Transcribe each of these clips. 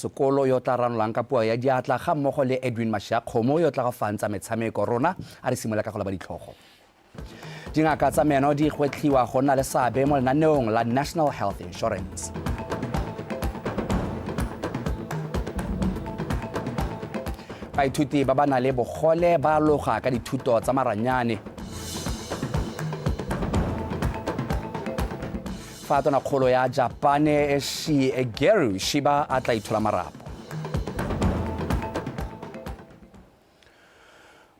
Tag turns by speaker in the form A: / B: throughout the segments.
A: sekolo yo tla ranolang ka puo ya diatla ga mmogo le Edwin Mashakgomo yo tla go fantsa metshameko rona a re simola ka go leba ditlhogo. Dingaka tsa meno di gwetlhiwa go nna le seabe mo lenaneong la National Health Insurance. Baithuti ba ba nang le bogole ba loga ka dithuto tsa maranyane. Fa tonakgolo ya Japane Shigeru Shiba a tla ithola marapo.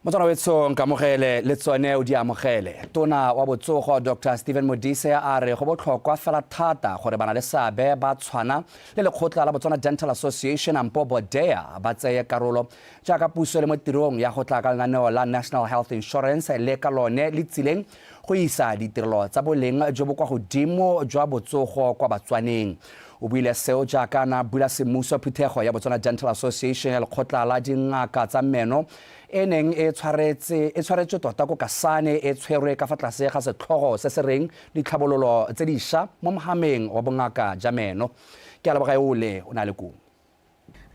A: Motsana wetsong kamogele le tsone o di amogele. Tona wa botsogo Dr. Stephen Modise a re go botlhokwa fela thata gore bana le seabe ba tshwana le lekgotla la Botswana Dental Association ampo Bodea ba tseye karolo jaaka puso le mo tirong ya go tla ka lenaneo la National Health Insurance le ka lone le tsileng go isa ditirelo tsa boleng jo bo kwa godimo jwa botsogo kwa batswaneng. O buile seo jaaka na bula semmuso phuthego ya Botswana Dental Association ya lekgotla la dingaka tsa meno e neng e tshwaretswe tota ko Kasane e tshwerwe ka fa tlase ga setlhogo se se reng ditlhabololo tse dišwa mo mohameng wa bongaka ja meno. Ke a leboga ole o na le kumo.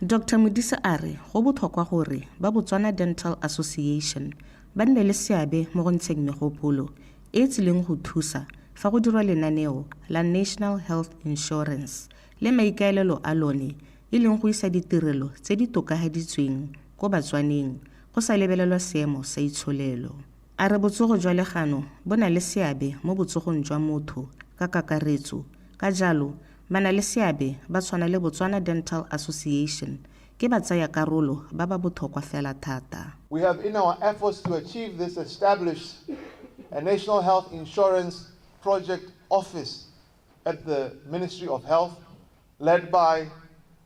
B: Dr. Modise a re go botlhokwa gore ba Botswana Dental Association ba nne le seabe mo go ntsheng megopolo e tsileng go thusa fa go dirwa lenaneo la National Health Insurance le maikaelelo a lone e leng go isa ditirelo tse di tokafaditsweng ko batswaneng go sa lebelelwa seemo sa itsholelo. A re botsogo jwa legano bo na le seabe mo botsogong jwa motho ka kakaretso, ka jalo ba na le seabe ba tshwana le Botswana Dental Association ke ba tsaya karolo ba ba botlhokwa fela thata.
C: We have in our efforts to achieve this established a National Health Insurance Project Office at the Ministry of Health led by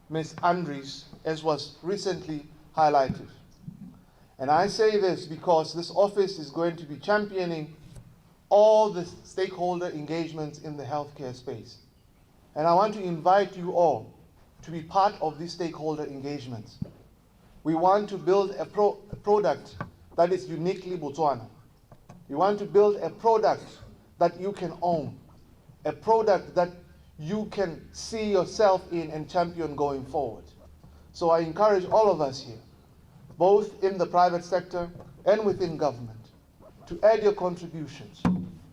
C: Ms. Andries, as was recently highlighted. And I say this because this office is going to be championing all the stakeholder engagements in the healthcare space. And I want to invite you all to be part of these stakeholder engagements. We want to build a product that is uniquely Botswana. We want to build a product that you can own, a product that you can see yourself in and champion going forward. So I encourage all of us here, both in the private sector and within government, to add your contributions.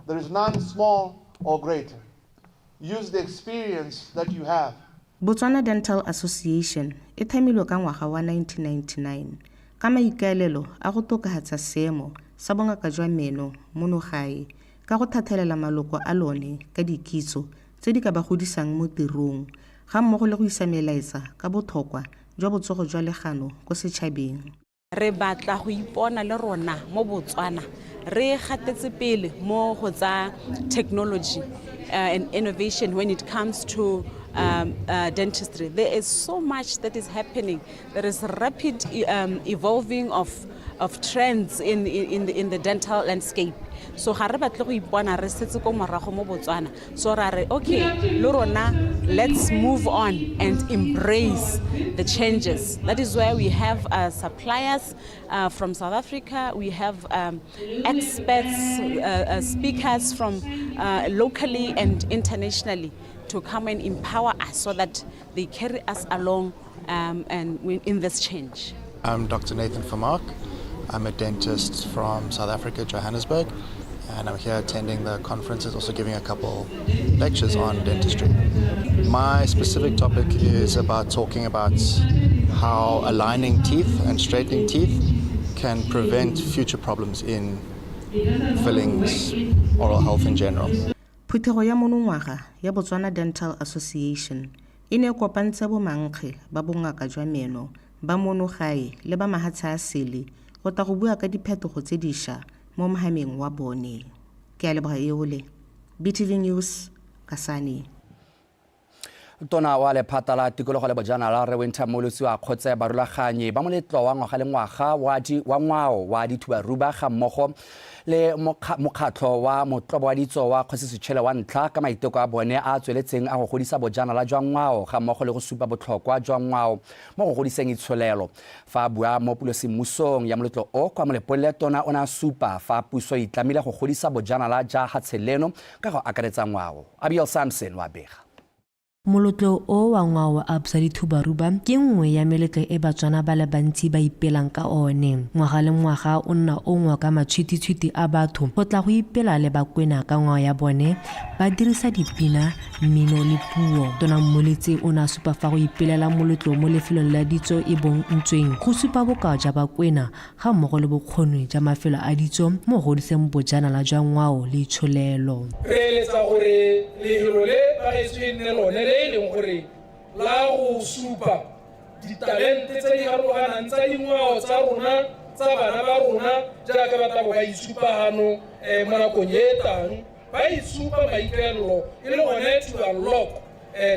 C: There is none small or greater. Use the experience that you have.
B: Botswana Dental Association e themilwe ka ngwaga wa 1999 ka maikaelelo a go tokafatsa seemo sa bongaka jwa meno mo gae ka go thathelela maloko a lone ka dikitso tse di ka ba godisang mo tirong ga mmogo le go isa melaetsa ka botlhokwa jwa botsogo jwa legano go setšhabeng.
D: Re batla go ipona le rona mo Botswana re gatetse pele mo go tsa technology and innovation when it comes to dentistry. There is so much that is happening. There is rapid evolving of trends in the dental landscape. So ga re batle go ipona re setse ko morago mo Botswana. So ra re okay, lo rona let's move on and embrace the changes. That is why we have suppliers from South Africa. We have experts, speakers from locally and internationally to come and empower us so that they carry us along and in this change.
E: I'm Dr. Nathan Vermaak. I'm a dentist from South Africa, Johannesburg, and I'm here attending the conferences, also giving a couple lectures on dentistry. My specific topic is about talking about how aligning teeth and straightening teeth can prevent future problems in fillings, oral health in general.
B: Phuthego ya monongwaga ya Botswana Dental Association e ne kopantse bomankge ba bongaka jwa meno ba monogae le ba mahatshe a sele go tla go bua ka diphetogo tse dišwa mo mohameng wa bone. Ke a leboga eole. BTV News, Kasane.
A: Tona wa lephata la tikologo le bojanala re Winter Molusi wa kgotse barulaganye ba moletlo wa ngwaga le ngwaga wa ngwao wa dithubaruba ga mmogo le mokgatlho wa motlobo wa ditso wa Kgosisetšhele wa ntlha ka maiteko a bone a tsweletseng a go godisa bojanala jwa ngwao ga mmogo le go supa botlhokwa jwa ngwao mo go godiseng itsholelo. Fa bua mo pulosemmusong ya moletlo o kwa Molepole tona o na supa fa puso e tlamile go godisa bojanala ja hatsheleno ka go akaretsa ngwao. Abiel Samson wa bega.
F: Molotlo o wa ngwao Absa Dithubaruba ke nngwe ya meletlo e batswana ba le bantsi ba ipelang ka one. Ngwaga le ngwaga o nna o ngwa ka matshwititshwiti a batho go tla go ipela le Bakwena ka ngwao ya bone ba dirisa dipina, mmino le puo. Tona Moletsi o ne a supa fa go ipelela molotlo mo lefelong la ditso e bong ntsweng go supa bokao jwa Bakwena ga mmogo le bokgoni jwa mafelo a ditso mo go godiseng bojanala jwa ngwao le itsholelo.
G: Re eletsa gore lehelo le ba gaetsho e nne lone le e leng gore la go supa ditalente tse di farologanang tsa dingwao tsa rona tsa bana ba rona jaaka ba tla bo ba isupa gano mo nakong e tang ba isupa maikaelelo e le gone to unlock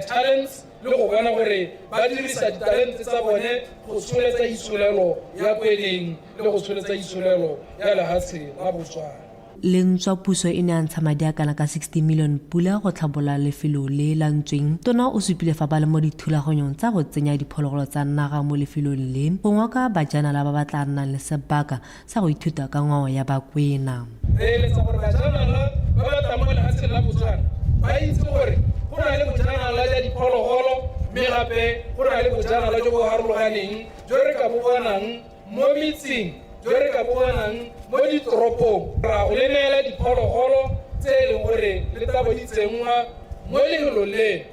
G: talents le go bona gore ba dirisa ditalente tsa bone go tsholetsa itsholelo ya kweleng le go tsholetsa itsholelo ya lehatshe la Botswana.
F: Lentswa puso e ne a ntsha madi a kana ka 60 million pula go tlhabola lefelo le la ntsweng. Tona o supile fa ba le mo dithulaganyong tsa go tsenya diphologolo tsa naga mo lefelong le go ngoka bajanala ba ba tla nnang le sebaka sa go ithuta ka ngwao ya Bakwena.
G: Re eletsa gore bajanala ba ba tla mo lehatsheng la Botswana ba itse gore go na le bojanala ja diphologolo mme gape go na le bojanala jo bo harologaneng jo re ka bo bonang mo metseng jo re ka bo bonang mo ditoropong. Ra go leneela diphologolo tse e leng gore le tabo di tsenngwa mo lehelong le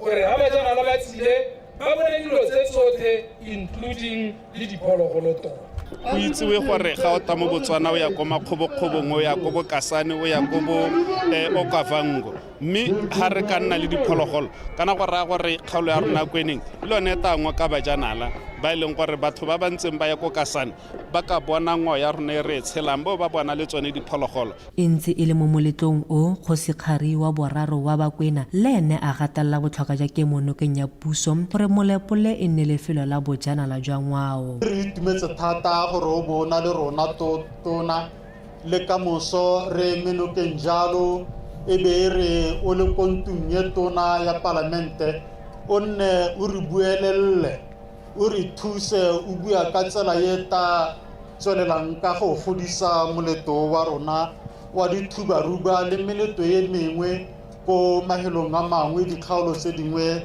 G: gore ga bajanala ba tsile ba bone dilo tse tsotlhe including le diphologolo tota.
H: Go itsewe gore ga o ta mo Botswana o ya ko makgobokgobong o ya ko Bokasane o ya ko Okavango mme ga re ka nna le diphologolo kana go raya gore kgaolo ya rona Kweneng le one tangwa ka bajanala ba e leng gore batho ba ba ntseng ba ya ko Kasane ba ka bona ngwao ya rona e re tshelang bo ba bona le tsone diphologolo.
F: E ntse e le mo moletlong o Kgosigadi wa boraro wa Bakwena le ene a gatelela botlhokwa jwa kemonokeng ya puso gore molepole e nne lefelo la bojanala jwa ngwao.
I: Re itumetse thata gore o bona le rona tona le ka moso re menokeng jalo e be re o le kontung ye tona ya Palamente o nne o re buelelle o re thuse o bua ka tsela ye ta tswelelang ka go godisa moletlo wa rona wa Dithubaruba le meletlo ye mengwe ko mahelong a mangwe dikgaolo tse dingwe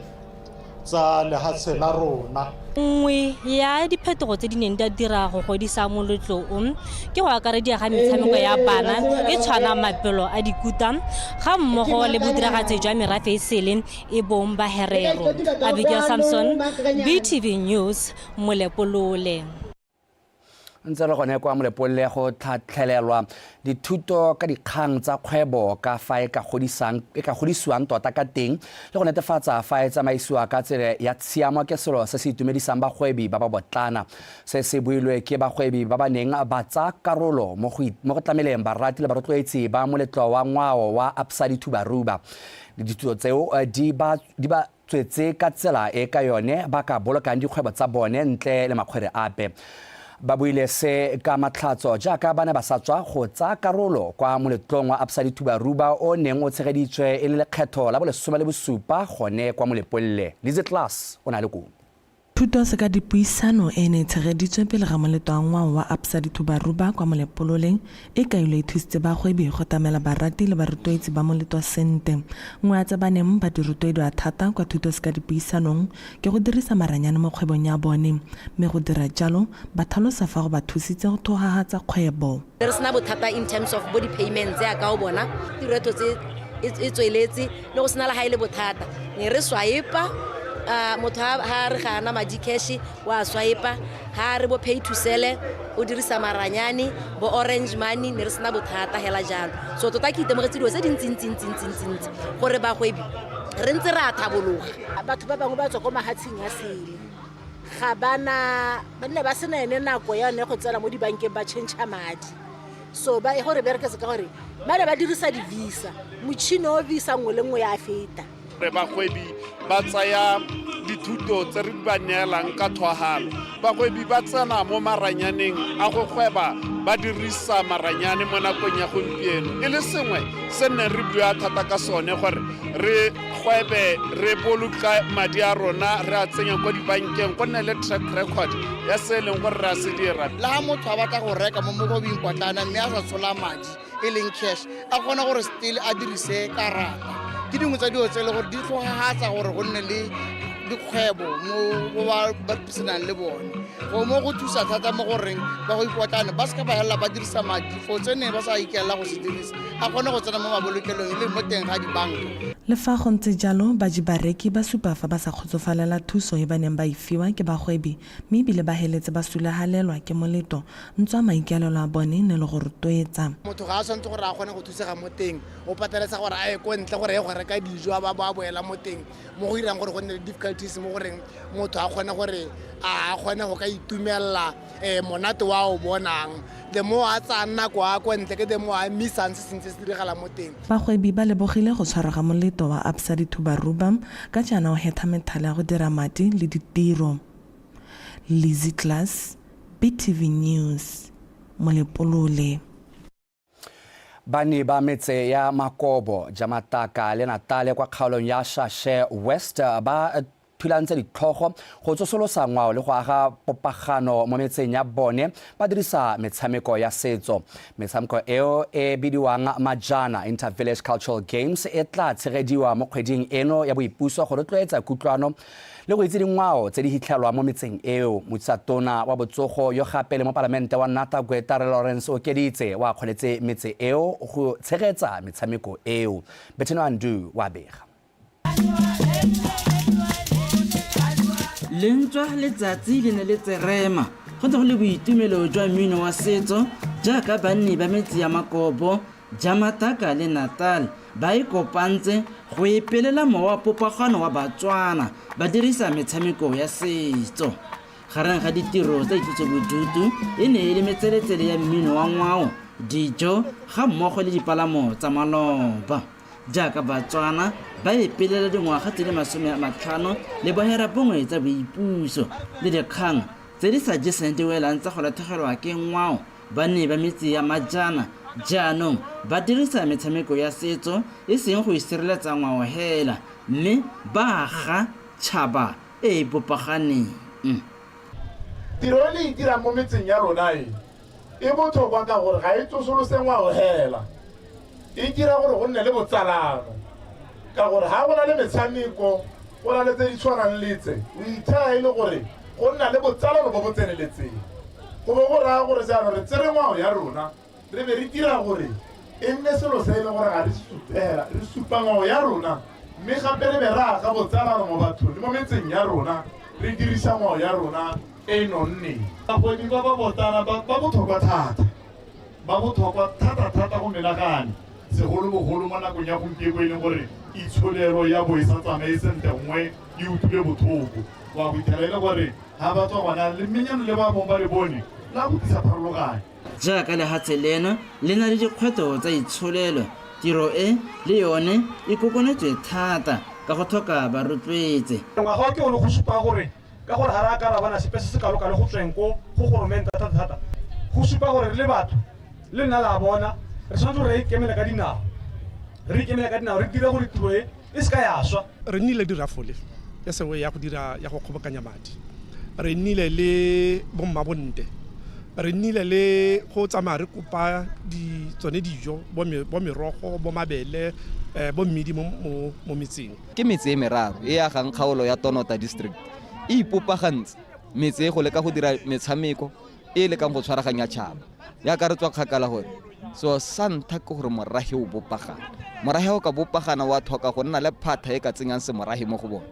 I: tsa lehatshe la rona.
J: Nngwe ya diphetogo tse di neng di dira go godisa molotlo ke go akaredia ga metshameko ya bana e tshwana mapelo a dikuta ga mmogo le bodiragatsi jwa merafe e sele e bong ba Herero. Abigail Samson, BTV News, Molepolole.
A: Ntse re gone kwa Molepolole go tlhatlhelelwa dithuto ka dikgang tsa kgwebo ka fa e ka godisiwang tota ka teng le go netefatsa fa e tsamaisiwa ka tsela ya tshiamo ke selo se se itumedisang bagwebi ba ba botlana. Se se builwe ke bagwebi ba ba neng ba tsa karolo mo go tlameleng barati le barotloetsi ba moletlo wa ngwao wa Absa Dithubaruba. Dithuto tseo di ba tswetse ka tsela e ka yone ba ka bolokang dikgwebo tsa bone ntle le makgwere ape. Ba buile se ka matlhatso jaaka bana ba sa tswa go tsa karolo kwa moletlong wa Absa Dithubaruba o neng o tshegeditswe e le lekgetho la bo 17 gone kwa Molepolole. Lizette Class o na le kumo.
K: Thuto se ka dipuisano e ne tshegeditswe pele ga moletlo wa ngwao wa Absa Dithubaruba kwa Molepololeng e kailwe e thusitse bagwebi go tamela barati le barutloetsi ba moletlo sente. Ngwe a tse ba neng ba dirutloedi a thata kwa thuto se ka dipuisanong ke go dirisa maranyane mo kgwebong ya bone mme go dira jalo ba tlhalosa fa go ba thusitse go thogagatsa kgwebo.
L: Re sena bothata in terms of body payments ya ka o bona direto tse e tsweletse le go sena la ha ile bothata ne re swaipa motho ha re gana madi cash wa swipe ha re bo pay to sell o dirisa maranyane bo orange money ne re sena bothata hela jalo so tota ke itemogetse dilo tse dintsi gore ba gwebi re ntse ra thabologa
M: batho ba bangwe ba tswa ko mahatsing ya sele ga bana ne ba sena ene nako ya ne go tsela mo dibankeng ba change madi so ba e gore bereke se ka gore ba le ba dirisa di visa motšhini o visa ngwe le ngwe ya feta
H: re bagwebi ba tsaya dithuto tse re ba neelang ka thwagalo. Bagwebi ba tsena mo maranyaneng a go gweba ba dirisa maranyane mo nakong ya gompieno e le sengwe se nne re bua thata ka sone gore re gwebe re boloka madi a rona re a tsenya kwa dibankeng go nne le track record ya se leng gore re a se dira.
N: Le ha motho a batla go reka mo mogobing potlana mme a sa tshola madi e leng cash a kgona gore still a dirise karata ke dingwe tsa dilo tse e le gore di tlhogagatsa gore go nne le dikgwebo mo ba senang le bone mo go thusa thata mo goreng ba go ipotlane ba seka ba helela ba dirisa madi for tsene ba sa ikelela go se dirisa a kgone go tsena mo mabolokelong le mo teng ga dibanka.
K: Le fa go ntse jalo bareki ba supa fa ba sa kgotsofalela thuso e ba neng ba e fiwa ke bagwebi mme ebile ba heletse ba sulagalelwa ke moleto ntswa maikaelelo a bone ne le go rotloetsa
N: motho ga a tshwanetse gore a kgone go thusega mo teng o pateletsa gore a ye ko ntle gore e go reka dijo ba boela mo teng mo go irang gore go nne le difficulties mo goreng motho a kgone gore a kgone go ka itumelela monate wa o bonang le mo a tsa nako a ko ntle ke demo a misang se sentse se diragala mo teng.
K: Bagwebi ba lebogile go tshwara ga moleto wa Absa Dithubaruba ka jana o hetha methala go dira madi le ditiro. Lizzy Class, BTV News, Molepolole.
A: Bani ba metse ya Makobo, Jamataka le Natale kwa kgaolong ya Shashe West ba thulantse ditlhogo go tsosolosa ngwao le go aga popagano mo metseng ya bone ba dirisa metshameko ya setso. Metshameko eo e bidiwang Majana Inter-Village Cultural Games e tla tshegediwa mo kgweding eno ya boipuso go rotloetsa kutlwano le go itse dingwao tse di hitlhelwa mo metseng eo. Motsatona wa botsogo yo gape le mo palamente wa Nata Gwetare Lawrence Okeditse wa kgoletse metse eo go tshegetsa metshameko eo. Beteno Andu wa bega.
O: Lentswa letsatsi le ne le tserema go ntse go le boitumelo jwa mmino wa setso jaaka banni ba metsi ya Makobo, Jamataka le Natal ba ikopantse go epelela mowa popagano wa Batswana ba dirisa metshameko ya setso. Gareng ga ditiro tsa itlosobodutu e ne e le metseletsele ya mmino wa ngwao, dijo ga mmogo le dipalamo tsa maloba. Jaaka Batswana ba epelela dingwaga tse di 50 le bohera bongwe tsa boipuso le dikgang tse di sa jeseng diwelang tsa go latlhegelwa ke ngwao. Ba ne ba metsi ya Majana jaanong ba dirisa metshameko ya setso e seng go isireletsa ngwao hela mme ba ga tšhaba e bopaganeng.
P: Tiro le dira mo metseng ya rona e botlhokwa ka gore ga e tsosolose ngwao hela e dira gore go nne le botsalano ka gore ha go na le metshameko go na le tse di tshwanang le tse o ithaya e le gore go nna le botsalano bo bo tseneletseng go bo go raya gore jaanong re tsere ngwao ya rona re be re dira gore e nne selo se e le gore ga re supela re supa ngwao ya rona mme gape re be re aga botsalano mo bathong le mo metseng ya rona re dirisa ngwao ya rona e nonneng. Bagwebi ba ba botana ba botlhokwa thata go menagane segolobogolo mo nakong ya gompieno e leng gore itsholelo ya bo e sa tsamaye sentle nngwe e utlwile botlhoko wa go itlhela e le gore ga ba tswa gona le menyano le ba bong ba le bone la go tlisa pharologano.
O: Jaaka lehatshe leno le na le dikgwetlho tsa itsholelo, tiro e le yone e kokonetswe thata ka go tlhoka barotloetse.
Q: Ngwaga ke one go supa gore ka gore ga re akarabana sepe se se kalokale go tsweng ko go goromenta thata go supa gore re le batho le nna la bona re tshwanetse re ikemela ka dinao re dira gore tiro e se ka ya swa.
R: Re nnile dirafole ya sewe ya go dira ya go kgobokanya madi, re nnile le bommabonte, re nnile le go tsamaya re kopa tsone dijo bo merogo bo mabele bo mmidi mo metseng.
S: Ke metse e meraro e ya gang kgaolo ya Tonota district e ipopagantse metse go leka go dira metshameko e le kang go tshwaraganya tšhaba ya ka re tswa kgakala gore so santha ke gore morahe o bopagana morahe o ka bopagana wa thoka go nna le phatha e ka tsenyang se morahe mo go bone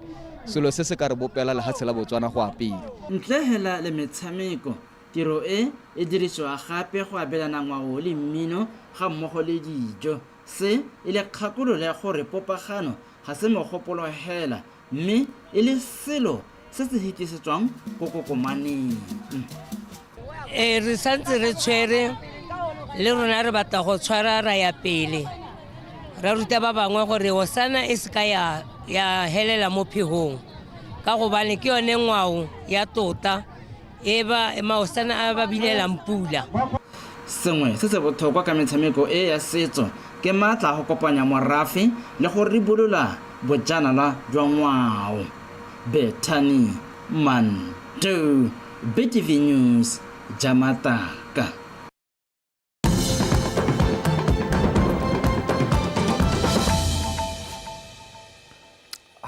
S: selo se se ka re bopela lehatshe la Botswana go apile.
O: Ntle hela le metshameko, tiro e dirisiwa gape go abelana ngwao le mmino ga mmogo le dijo. Se e le kgakololo ya gore popagano ga se mogopolo hela mme e le selo se se hitisetswang go kokomaneng.
T: Re santse re tshwere le rona re batla go tshwara ra ya pele ra ruta ba bangwe gore osana e se ka ya helela mo phegong ka gobane ke yone ngwao ya tota e ba maosana a ba bilelang pula.
O: Sengwe se se botlhokwa ka metshameko e ya setso ke maatla go kopanya morafe le go ribolola bojanala jwa ngwao. Bethany Mandu, BTV News, Jamataka.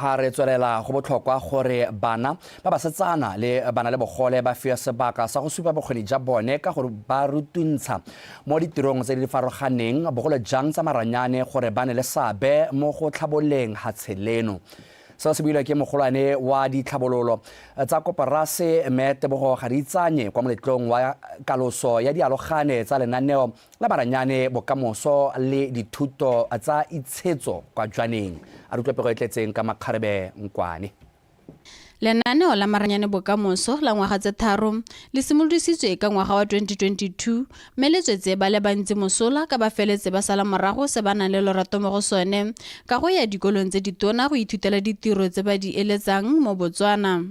A: ha re tswelela go botlhokwa gore bana ba basetsana le bana le bogole ba fiwa sebaka sa go supa bokgoni ja bone ka gore ba rutuntsha mo ditirong tse di farologaneng bogolo jang tsa maranyane gore ba ne le seabe mo go tlhaboleng ga tsheleno. Seo se builwe ke mogolwane wa ditlhabololo tsa Koporase Mme Tebogo Gaditsanye kwa moletlong wa kaloso ya dialogane tsa lenaneo la baranyane bokamoso le dithuto tsa itshetso kwa Jwaneng. A rutlwe pego e tletseng ka Makgarebe Nkwane.
D: Lenaneo la maranyane bokamoso la ngwaga tse tharo le simolodisitswe ka ngwaga wa 2022 mme le tswetse ba le bantsi mosola ka ba feletse ba sala morago se ba nang le lorato mo go sone ka go ya dikolong tse ditona go ithutela ditiro tse ba di eletsang mo Botswana.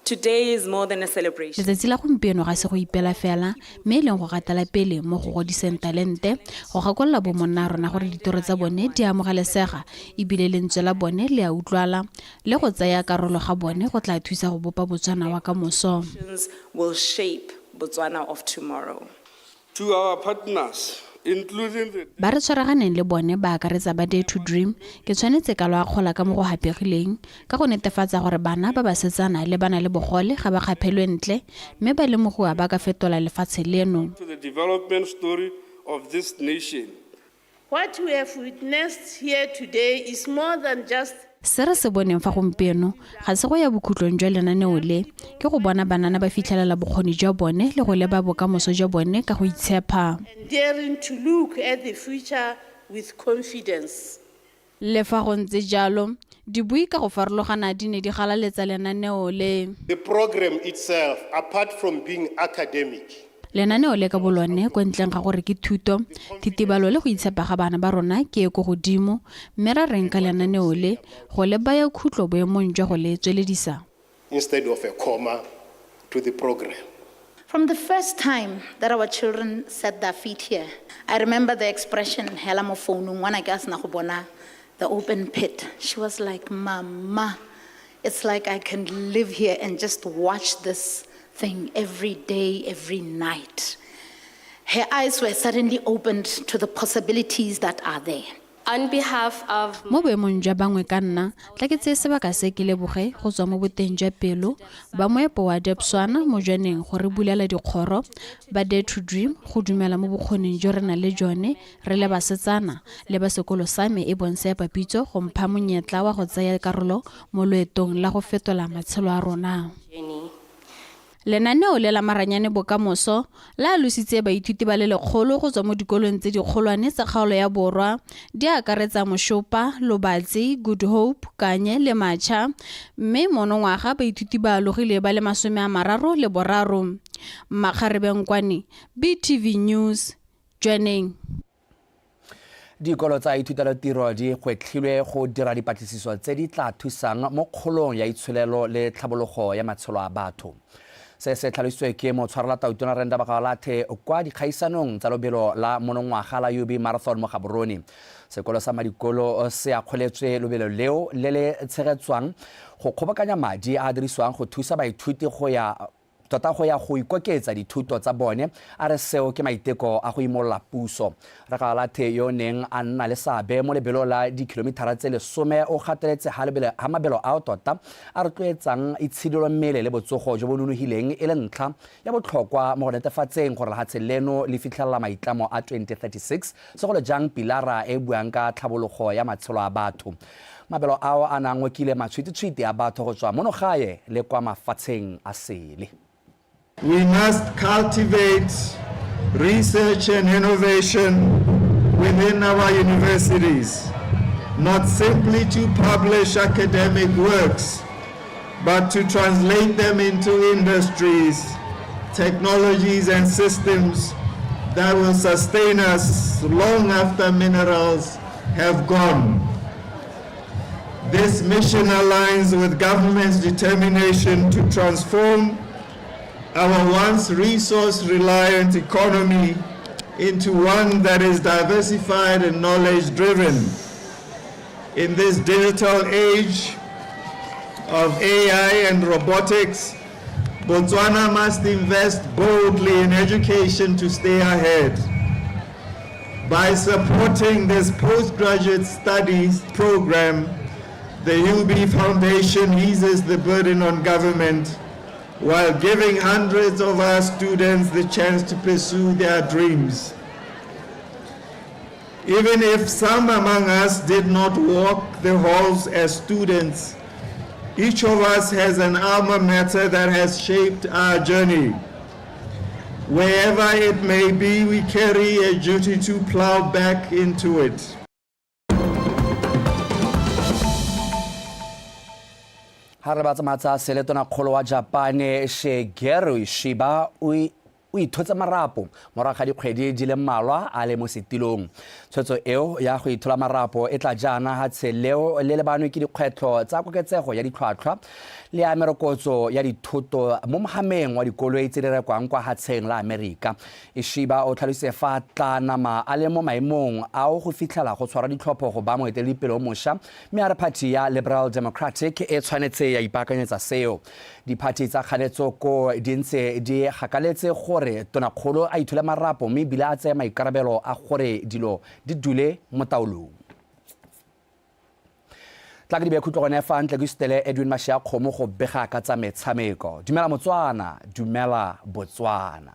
U: Today is more than a celebration.
D: Letsatsi la gompieno ga se go ipela fela mme leng go gatela pele mo go godiseng talente go gakolola bo monna rona gore ditiro tsa bone di amogelesega ebile lentswe la bone le a utlwala le go tsaya karolo ga bone go tla thusa go bopa Botswana wa ka moso.
U: Will shape Botswana of tomorrow.
H: To our partners, including the
D: ba re tshwaraganeng le bone ba akaretsa ba Dare to Dream ke tshwanetse ka lo akgola ka mo go hapegileng ka go netefatsa gore bana ba basetsana le bana le bogole ga ba kgaphelwe ntle mme ba le mogwa ba ka fetola lefatshe leno.
H: to the development story of this nation.
V: What we have witnessed here today is more than just
D: Se re se boneng fa gompieno ga se go ya bokhutlong jwa lenaneo le ke go bona banana ba fitlhelela bokgoni jwa bone le go leba bokamoso jwa bone ka go itshepa.
V: daring to look at the future with confidence.
D: Le fa go ntse jalo dibui ka go farologana di ne di galaletsa lenaneo le.
W: The program itself, apart from being academic,
D: Lenaneo le ka bolone go ntleng ga gore ke thuto ditibalo le go itshepa ga bana ba rona ke go godimo mme ra reng ka lenaneo le go le baya khutlo boemong jwa go le tsweledisa.
W: instead of a comma to the program.
X: From the first time that our children set their feet here, I remember the expression, Hela mo founung, wana ke asna go bona the open pit. She was like, Mama, it's like I can live here and just watch this thing every day, every night. Her eyes were suddenly opened to the possibilities that are there.
U: On behalf of
D: Mo boemong jwa bangwe ka nna tla ke tseye sebaka se ke leboge go tswa mo boteng jwa pelo ba moepo wa Depswana mo Jwaneng go re bulela dikgoro ba Dare to Dream go dumela mo bokgoning jo re na le jone re le basetsana le ba sekolo sa me e bonse papitso go mpha monyetla wa go tsaya karolo mo loetong la go fetola matshelo a rona. Lenaneo le la maranyane bokamoso la lusitse baithuti ba le lekgolo go tswa mo dikolong tse dikgolwane tsa kgaolo ya borwa di akaretsa Moshopa, Lobatsi, Good Hope, Kanye le Matšha mme monongwaga baithuti ba alogile ba le 33. Makgarebe Nkwane, BTV News, Jwaneng.
A: Dikolo tsa ithutelo-tiro di gwetlhilwe go dira dipatlisiso tse di tla thusang mo kgolong ya itsholelo le tlhabologo ya matshelo a batho. Se tlhalositswe ke motshwarela tautona Renda Bagalathe kwa dikgaisanong tsa lobelo la monongwaga la UB Marathon mo Gaborone. Sekolo sa Madikolo se akgoletswe lobelo leo le le tshegetswang go kgobokanya madi a dirisiwang go thusa baithuti go ya go ikoketsa dithuto tsa bone a re seo ke maiteko a go imolola puso. Bagalathe yo neng a nna le seabe mo lebelo la dikilomitara tse 10 o gateletse ha mabelo a tota a rotloetsang itshidilo mmele le botsogo jo bo nonogileng e le ntlha ya botlhokwa mo go netefatseng gore lefatshe leno le fitlhelela maitlamo a 2036 segolo jang pilara e buang ka tlhabologo ya matshelo a batho. Mabelo ao a nangwekile matshwititshwiti a batho go tswa monogae le kwa mafatsheng a sele.
Y: We must cultivate research and innovation within our universities, not simply to publish academic works, but to translate them into industries, technologies, and systems that will sustain us long after minerals have gone. This mission aligns with government's determination to transform our once resource-reliant economy into one that is diversified and knowledge-driven. In this digital age of AI and robotics, Botswana must invest boldly in education to stay ahead. By supporting this postgraduate studies program the UB Foundation eases the burden on government while giving hundreds of our students the chance to pursue their dreams. Even if some among us did not walk the halls as students, each of us has an alma mater that has shaped our journey. Wherever it may be, we carry a duty to plow back into it.
A: ha re ba tsamatsa seletona kgolo wa Japane Shigeru Ishiba o ithotse marapo morago ga dikgwedi di le mmalwa a le mo setilong. Tshwetso eo ya go ithola marapo e tla jaana ha tsheleo le lebanwe ke dikgwetlho tsa koketsego ya ditlhwatlhwa le ya merokotso ya dithoto mo mohameng wa dikoloi tse di rekwang kwa hatsheng la Amerika. Ishiba o tlhalositse fa tla nama a le mo maemong a go fitlhela go tshwara ditlhopho go ba moeteledipele o mošwa mme a re party ya Liberal Democratic e tshwanetse ya ipaakanyetsa seo. Diphathi tsa kganetso ko di ntse di gakaletse gore tonakgolo a ithole marapo mme ebile a tseye maikarabelo a gore dilo di dule mo taolong. Tla ke di be khutlo gone fa ntle ke stele Edwin Mashia Khomo go bega ka tsa metshameko. Dumela Motswana, dumela Botswana.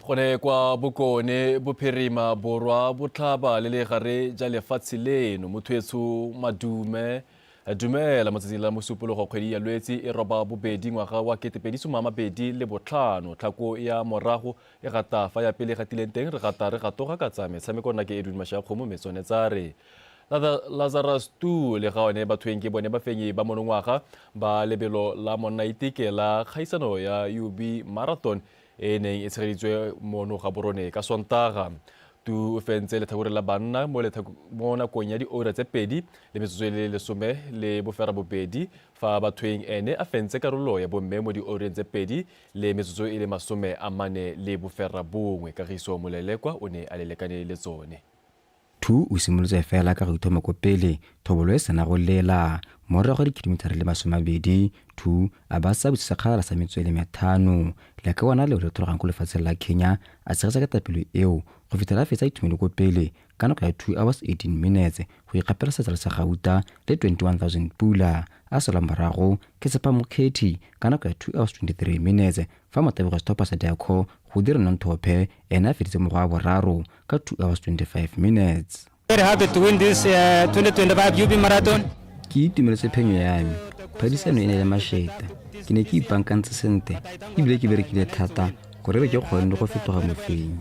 B: Gone kwa Bokone Bophirima Borwa Botlhaba le le gare ja lefatshe leno Mothoetso Madume dumela matsatsi la mosupologo kgwedi ya Lwetse e roba bobedi ngwaga wa 2025 tlhako ya morago e gata fa ya pele gatileng teng re gatoga ka tsa metshameko nna ke Edwin Mashia Khomo metsone tsa re Lazarus Tu le gaone bathweng ke bone bafenyi ba monongwaga ba lebelo la Monaitike la kgaisano ya UB Marathon e neng e tshegeditswe mono ga borone ka Sontaga. Tu o fentse letlhakore la banna mo nakong ya diura tse pedi le metsotso le lesome le bofera bobedi fa bathweng ene a fentse karolo ya bomme mo diureng tse pedi le metsotso e le masome a mane le bofera bongwe. Kagiso Molelekwa o ne a lelekane le tsone.
C: Tu o simolotse fela ka go ithoma ko pele thobolo e sena go lela morago ga dikilomitara le masome a mabedi. Tu a ba sa botsisa kgala sa metsotso e le 5 le ka bona le go tlogang go lefatsheng la Kenya a tshegetsa ka tapelo eo go fetela fetsa itumele ko pele ka nako ya 2 hours 18 minutes go ikgapela setsala sa Gauta le 21,000 pula a sola morago ke Sepa Mokhethi ka nako ya 2 hours 23 minutes fa Matabigo Stopa sa Diakho go dira Nonthope ena a feditse mogwa wa boraro ka 2 hours 25 minutes.
E: Very happy to win this 2025 UB Marathon.
C: Ke itumeletse phenyo ya me phadisano e ne le masheta ke ne ke ipankantse sente ebile ke berekile thata gore re ke kgone go fetoga mofenyi.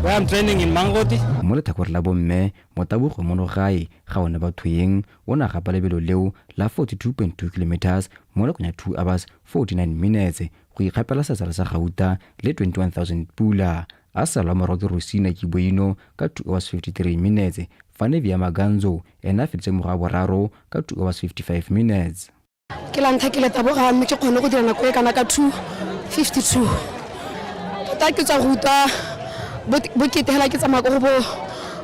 E: Where I'm training in Mangoti.
C: Mo letlhakore la bomme Motabogo mono gae ga one bathoyeng o na gapa lebelo leo la 42.2 kilometers mo nakong ya 2 hours 49 minutes go ikgapela setsala sa Gauta le 21,000 pula a salwa morago ke Rosina Kiboino ka 2 hours 53 minutes Fane Via Maganzo ena feditse mogwa boraro ka 2 hours 55 minutes.
F: Ke la ntlha ke le taboga mme ke kgone go dira nako e kana ka 2:52 tota ke tsa ruta bo ke tela ke tsamaya go bo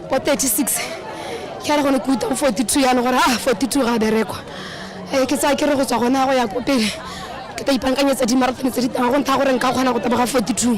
F: 36 ke re gone ke uta 42 yana gore 42 ga berekwa ke tsa ke re go tswa gona go ya ko pele ke ta ipankanyetsa di marathon tse di tang go ntha gore nka kgona go taboga 42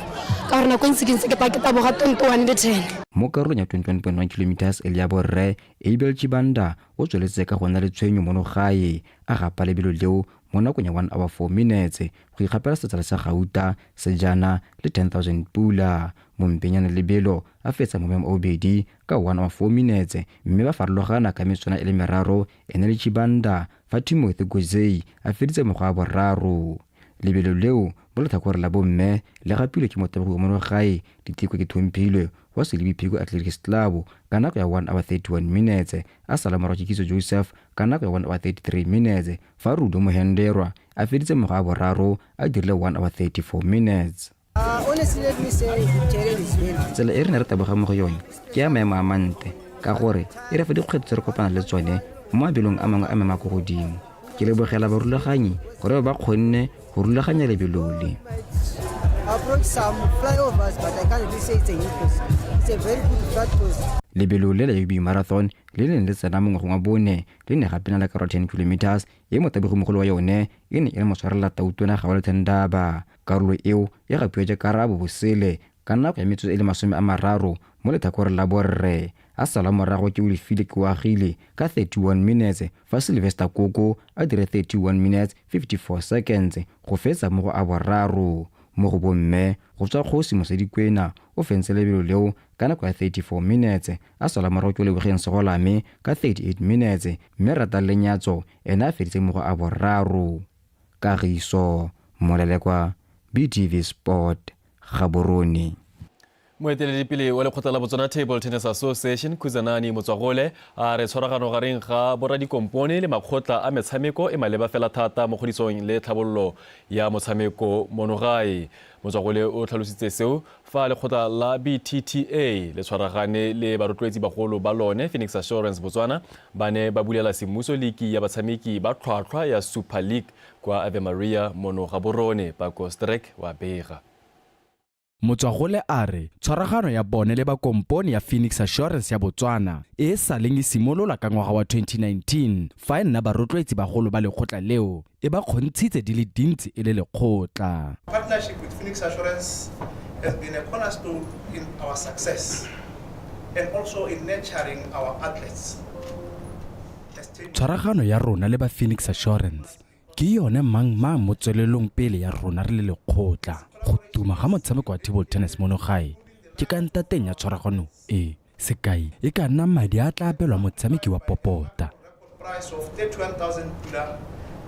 F: ka gore nako ntse ke taboga 21 le 10
C: mo karolong ya 21.1 kilometers e le ya borre Abel Chibanda o tsweletse ka gona le tshwenyo mono gae a gapa lebelo leo mo nakong ya 1 hour 4 minutes go ikgapela setsala sa Gauta sejana le 10,000 pula mo mpenyana lebelo a fetsa mo memo obedi ka 1 hour 4 minutes mme ba farologana ka metsona e le meraro ene le Chibanda fa Timothy Gozei a feditse mogwa wa boraro. Lebelo leo bo letlhakore la bomme le gapilwe ke Motabogo mono gae diteko ke Thompilwe wa Selebiphiko Athletics Club ka nako ya 1 hour 31 minutes a sala morago ke Kiso Joseph ka nako ya 1 hour 33 minutes fa Rudo Mohenderwa a feditse mogwa wa boraro a dirile 1 hour 34 minutes.
G: Honestly, let me say the challenge is very.
C: Tsela e re ne re taboga mo go yone ke ya maemo a mante ka gore e re fa dikgwetlho tse re kopana le tsone mo mabelong a mangwe a mema go godimo. Ke lebogela barulaganyi gore ba kgonne go rulaganya lebelo le.
G: Approach some flyovers, but I can't really say it's a new place. It's a very good flat post.
C: lebelo le la UB Marathon le neng le tsena mo ngwageng wa bone le ne gape na la karolo 10 kilometers e motabegomogolo wa yone e ne e le motshwarela tautona ga wa lethendaba karolo eo e gapiwa ja karabo bosele ka nako ya metsotso e le 30 mo letlhakore la borre a sala morago ke Olifile ke wagile ka 31 minutes fa Sylvester Koko a dire 31 minutes 54 seconds go fetsa mo go a boraro mo go bomme go tswa Kgosi Mosedikwena o fentse lebelo leo ka nako ya 34 minutes a sala morago ke Lebogeng Segolame ka 38 minutes mme Rata Lenyatso ena a feditse mo go a boraro Kagiso Molelekwa BTV Sport Gaborone.
B: moeteledipele wa lekgotla la Botswana Table Tennis Association Khuzanani Motswagole a re tshwaragano gareng ga boradikompone le makgotla a metshameko e maleba fela thata mo godisong le tlhabololo ya motshameko monogae. Motswagole o tlhalositse seo fa lekgotla la BTTA le tshwaragane le barotloetsi bagolo ba lone Phoenix Assurance Botswana ba ne ba bulela semmuso liki ya batshameki ba tlhwatlhwa ya Super League kwa Ave Maria Monogaborone Pako Strek wa bega.
I: Motswagole a re tshwaragano ya bone le ba kompone ya Phoenix Assurance ya Botswana e sa leng simolola ka ngwaga wa 2019 fa e nna barotloetsi bagolo ba lekgotla leo e ba kgontshitse di le dintsi e le lekgotla.
J: Partnership with Phoenix Assurance has been a cornerstone in our success and also in nurturing our athletes.
I: Tshwaragano ya rona le ba Phoenix Assurance ke yone mang mo tswelelong pele ya rona re le lekgotla. Go tuma ga motshameko wa table tennis monogae ke ka ntateng ya tshwaragano e sekai e ka nna madi a tla apelwa motshameki wa popota.
J: Price of 31,000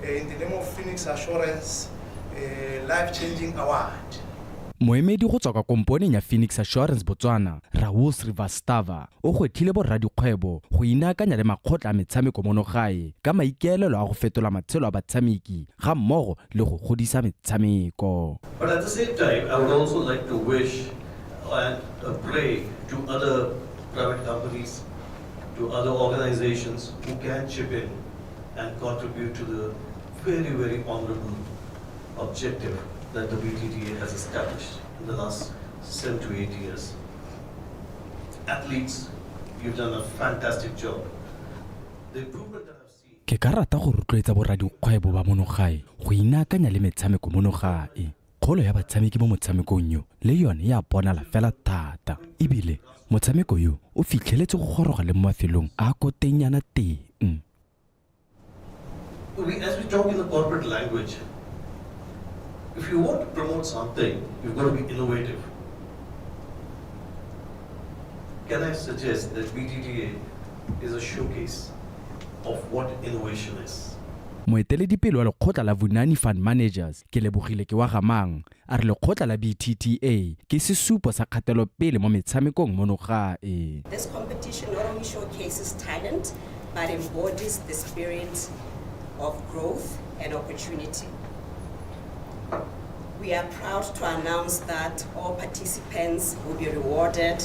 J: in the name of Phoenix Assurance life-changing award.
I: Moemedi go tswa kwa komponeng ya Phoenix Assurance Botswana Raus Rivastava o gwethile boradikgwebo go inaakanya le makgotla a metshameko monogae ka maikaelelo a go fetola matshelo a batshameki ga mmogo le go godisa metshameko.
L: But at the same time, I would also like to wish and pray to other private companies, to other organizations who can chip in and contribute to the very, very honorable objective that the BTTA has established in the last 7 to 8 years. Athletes, you've done a fantastic job. The improvement that I've seen...
I: Ke ka rata go rotloetsa boradikgwebo ba monogae go inaakanya le metshameko monogae. Kgolo ya batshameki mo motshamekong yo le yone ya bonala fela thata. Ebile motshameko yo o fitlheletse go goroga le mo mafelong a kotenyana teng.
L: As we talk in the corporate language, if you want to promote something, you've got to be innovative. Can I suggest that BTTA is a showcase of what innovation is?
I: Moeteledipele wa lekgotla la Vunani Fund Managers ke Lebogile ke wa gamang a re lekgotla la BTTA ke sesupo sa kgatelopele mo metshamekong monogae.
M: This competition not only showcases talent but embodies the spirit of growth and opportunity. We are proud to announce that all participants will be rewarded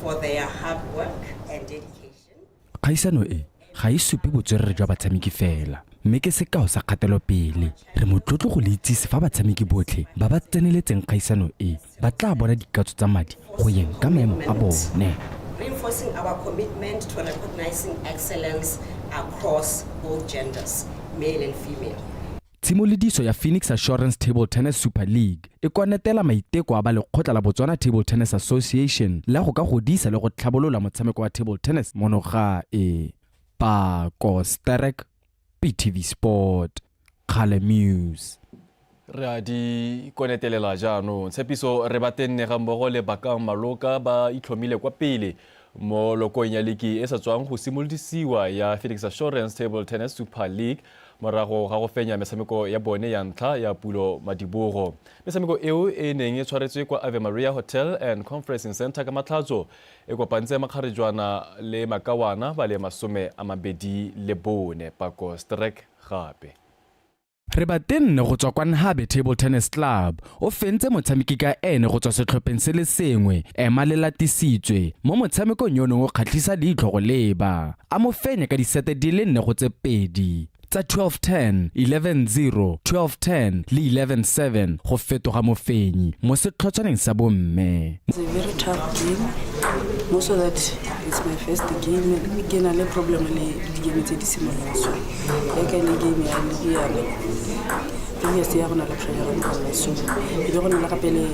M: for their hard work and dedication.
I: Kgaisano e ga e supe botswerere jwa batshameki fela mme ke sekao sa kgatelopele re motlotlo go le itsise fa batshameki botlhe ba ba tseneletseng kgaisano e ba tla bona dikatso tsa madi go yeng ka maemo a bone.
M: Reinforcing our commitment to recognizing excellence across both genders, male and female.
I: Tshimolodiso ya Phoenix Assurance Table Tennis Super League e konetela maiteko a ba lekgotla la Botswana Table Tennis Association la go ka godisa le go tlhabolola motshameko wa table tennis monogae. Pako Strek BTV Sport Kale News.
B: Re a di konetelela jaanong tshepiso re batenne ga mmogo le Bakang Maloka ba itlhomile kwa pele mo lokong ya liki e sa tswang go simolodisiwa ya Phoenix Assurance Table Tennis Super League morago ga go fenya metshameko ya bone ya ntlha ya Pulo Madibogo. Metshameko eo e neng e tshwaretswe kwa Ave Maria Hotel and Conferencing Center ka Matlatso e kopantse makgarijwana le Makawana ba le 24 Pako Strek gape.
I: Re batenne go tswa kwa Nhabe Table Tennis Club o fentse motshameki ka ene go tswa setlhopheng se le sengwe ema le latisitswe mo motshamekong yono o kgatlhisa leitlho go leba a mo fenya ka disete di le 4 go tse pedi tsa 12-10, 11-0, 12-10 le 11-7 go fetoga mofenyi mo setlhotswaneng sa bomme.
N: It's a very tough game.
K: Most of that it's my first game. Ke na le problem le di-game tse di similar. So ya ka le game ya le ya le se ya gona le pressure ya so e le gona la gape le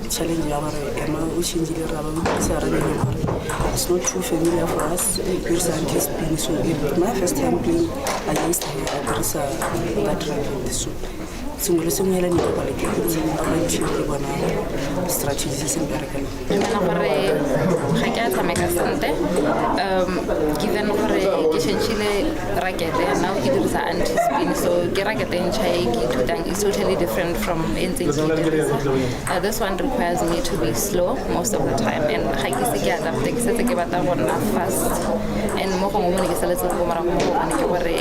K: challenge ya gore ema o shingile raba o sa re le gore it's not too familiar for us. It's anti-spin, so it my first time playing against her. There's that role. So sengwe le sengwe hela ni go le ke ke bona strategy se sembereka
X: nna gore ga ke a tshameka sente given gore ke change racket now ke dirisa anti spin so ke racket e ntšha e ke ithutang is totally different from anything this one requires me to be slow most of the time and ga ke se ke adapt ke se ke batla go nna fast and mo go mo ne ke saletse go mara go ne ke gore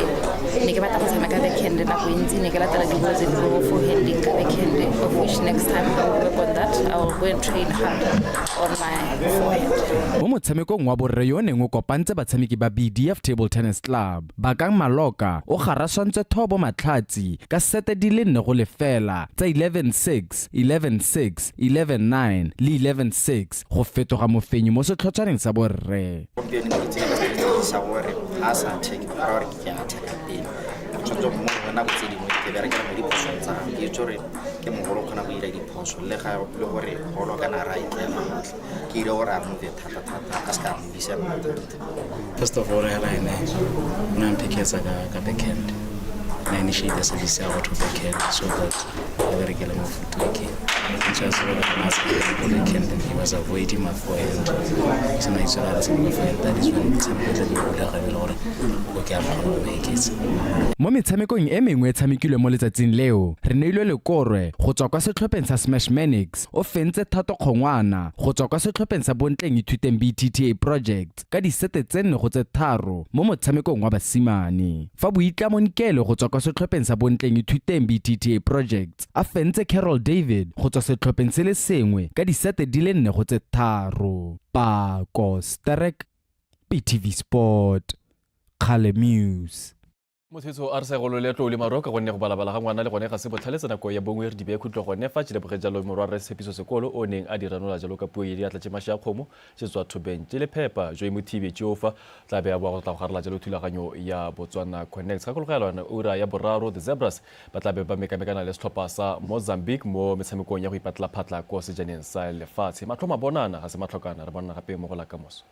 X: ne ke batla go tshameka backhand na go ntse ne ke latela dibulo tse di for handing backhand of which next time I will work on that I will go and train hard on my forehand.
I: Mo motshamekong wa borre yo neng o kopantse batshameki ba BDF Table Tennis Club Bakang Maloka o garasantse Thobo Matlhatsi ka sete di le 4 go lefela tsa 11-6 11-6 11-9 le 11-6 go fetoga mofenyi mo setlhotswaneng sa borre.
N: sa gore ha sa take ra re ke a take pele tshotso mo bona go tse dingwe ke bereka mo diphoso tsa ke tsore ke mogolo khona go ira diphoso le ga le gore golo kana right ya matle ke ire ora mo the thata ka ska mo bisa matle.
P: First of all I line una mpeketsa ka backhand na initiate the service out to backhand so that I very get more foot again. Just what I asked for the backhand and he was avoiding my forehand. So I saw that that is when somebody will have
I: Mo metshamekong e mengwe e tshamekilwe mo letsatsing leo re neilwe lekorwe go tswa kwa setlhopheng sa Smash Manix o fentse Thato Kgongwana go tswa kwa setlhopheng sa Bontleng Ithuteng BTTA Project ka disete tse 4 go tse 3 mo motshamekong wa basimane fa Boitlamo Nkele go tswa kwa setlhopheng sa Bontleng Ithuteng BTTA Project a fentse Carol David go tswa setlhopheng se le sengwe ka disete di le 4 go tse 3 Pako Sterek PTV Sport Kale News.
B: Mothetso a re sa go le tlo le maroka go ne go balabala ga ngwana le gone ga se botlhaletse nako ya bongwe re di be khutlo gone fa tshile boge jalo morwa re sepiso sekolo o neng a diranola jalo ka puo ye di atla tse masha khomo se tswa thobeng le phepa jo imothibe tjofa tla be ya bo go tla go garela jalo thulaganyo ya Botswana Connect ka golgelwana ura ya boraro the Zebras ba tla be ba mekamekana le setlhopha sa Mozambique mo metshamekong ya go ipatla phatla ko sejaneng sa lefatshe matlhoma bonana ga se matlhokana re bona gape mo go la kamoso.